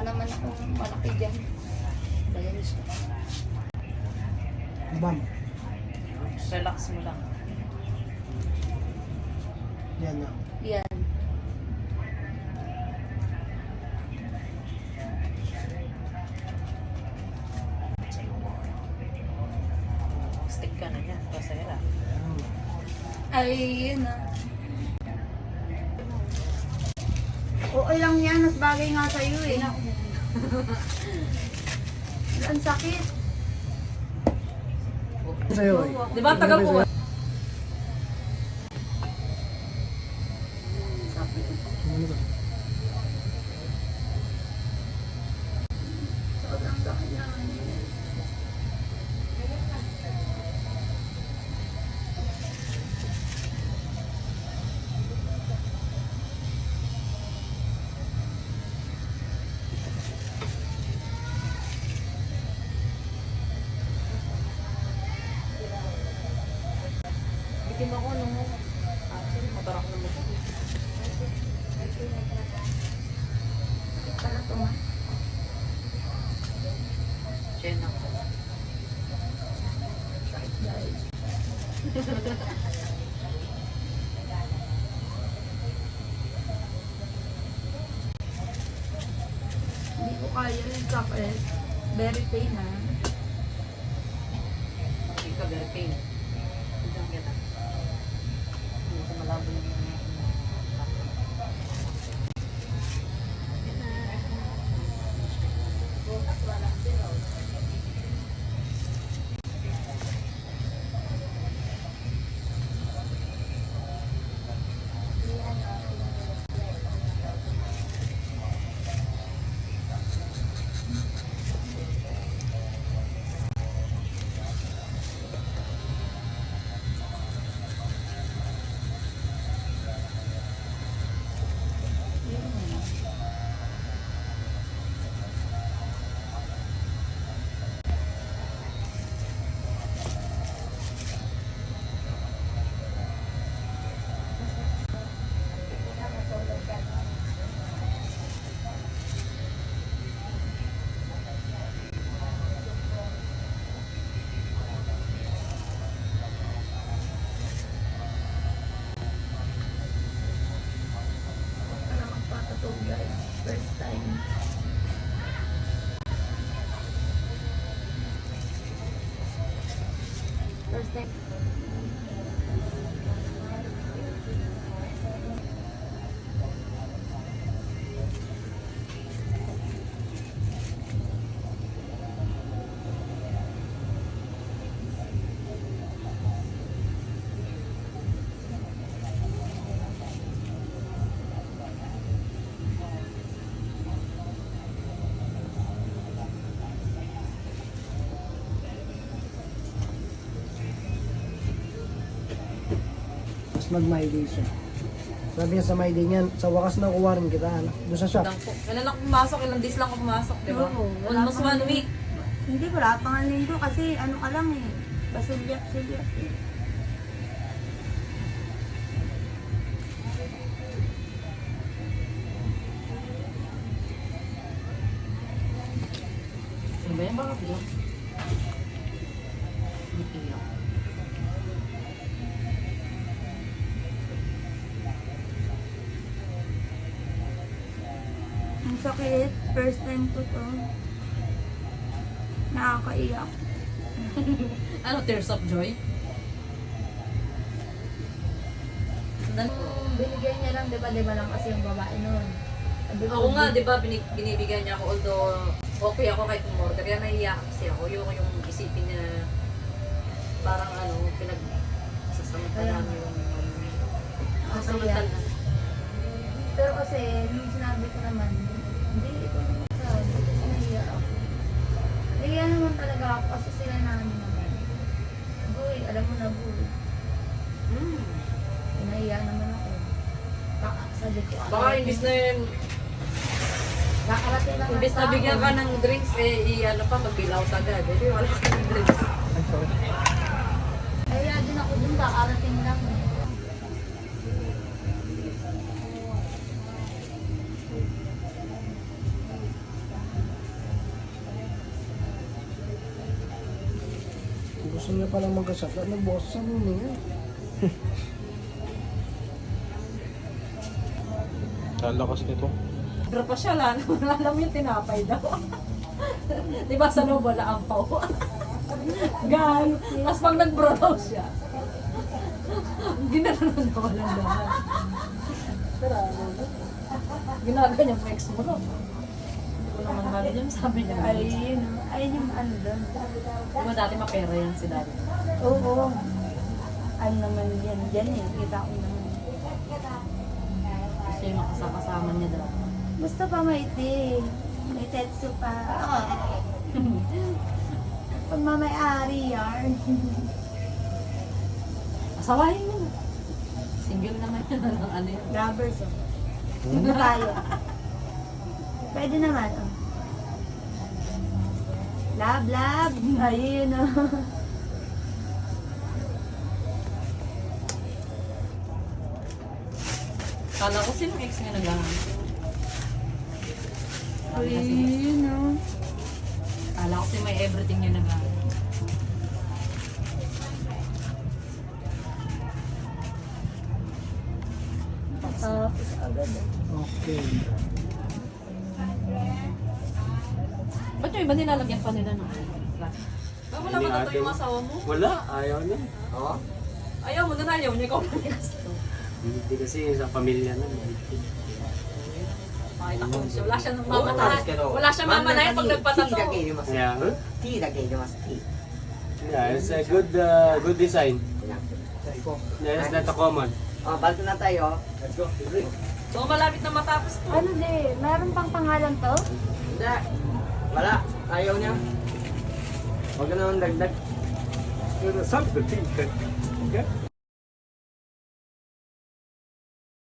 naman akong malaki dyan. Bayanis ko. Bam. Relax mo lang. Yan na. Yan. Stick ka na yan. Kasi yan. Ay, yun na. Oo lang yan. Mas bagay nga sa'yo eh. Ang sakit. Sa'yo eh. Di ba tagal ko? Ano ba? Sobrang sakit na. Bitin ako nung matarak na mo. Sakit pala ito ma. Chen ako. Sakit dahil. Hindi ko kaya yung sakit. Very pain ha. Hindi ka very pain. Diyan kita. Hindi ko malabo yung Para magpapatog guys. First time. First time. Mas mag-my-day siya. Sabi niya sa my-day niyan, sa wakas na kuha rin kita. Ano? Doon sa shop. Lang po. Kailan lang pumasok? Ilang days lang ako pumasok, di ba? Oo, wala Almost pang- 1 week. Hindi, wala pang nga linggo kasi ano ka lang eh. Basulyap-sulyap eh. Ano ba yan? Bakit yun? Hindi iyak. Ang sakit. First time ko to. Nakakaiyak. Ano, tears of joy? Binigay niya lang, di ba lang kasi yung babae nun. Sabi ko, Ako nga, di ba, binibigyan niya ako, although okay ako kahit umorder, kaya naiiyak kasi ako. Yung isipin niya na parang ano, pinagsasamantala mo yung Masaya. Pero kasi, nung sinabi ko naman, hindi, ito naman sabi. Kasi nahiya ako. Nahiya naman talaga ako kasi sila namin naman. Boy, alam mo na boy. Nahiya naman ako. Sabi ko, Baka imbis na yun, kakarating lang imbis na ang bigyan ka tao. ng drinks, ano pa, magbilaw agad. Eh, wala ka ng drinks. Ay, sorry. Nahiya din ako dun, kakarating lang. Gusto niya palang magkasat at nagbukas sa sarili niya. Lalakas nito. Pero pa siya, wala naman alam yung tinapay daw. Di ba sa loob wala ang pao? Guys, tapos pag nag-brow siya, ginaganon na walang laman. Tara, ginaganyan pa ex mo, no? Hindi ko naman mahal yun, sabi niya. Ay, yun o. Ay, yung ano doon. Di ba dati mapera yan si daddy? Oo. Ano naman yan. Yan eh. Kita ko naman. Kasi yung makasama niya daw. Gusto pa may tea. May tetsu pa. Oh. Pag mamay-ari yarn. Asawahin mo na. Single naman yan ng ano yun. Rubbers oh. Ano tayo? Pwede naman oh. Lab. Ayun oh. Kala ko sinong ex nga naghahanap. Ayun oh. Kala ko si may everything yung naghahanap. Tapos agad oh. Okay. Ba't yung iba nilalagyan pa nila ng Ba, wala ba na yung asawa mo? Wala, ayaw niya. Oo. Ayaw mo na ayaw niya, ikaw na niya gusto. Hindi kasi sa pamilya na. Makita ko siya. Wala siya mamanahan. Wala siya mamanahan pag nagpatato. Yeah, huh? ティーだけ入れます。ティー。 Yeah, it's a good good design. Yeah, it's not a common. あ、バルトなタイよ。Let's go. So malapit na matapos to. Ano di? Meron pang pangalan to? Hindi. Wala. Ayaw niya. Huwag ka naman dagdag. Sabi ko, tingkat.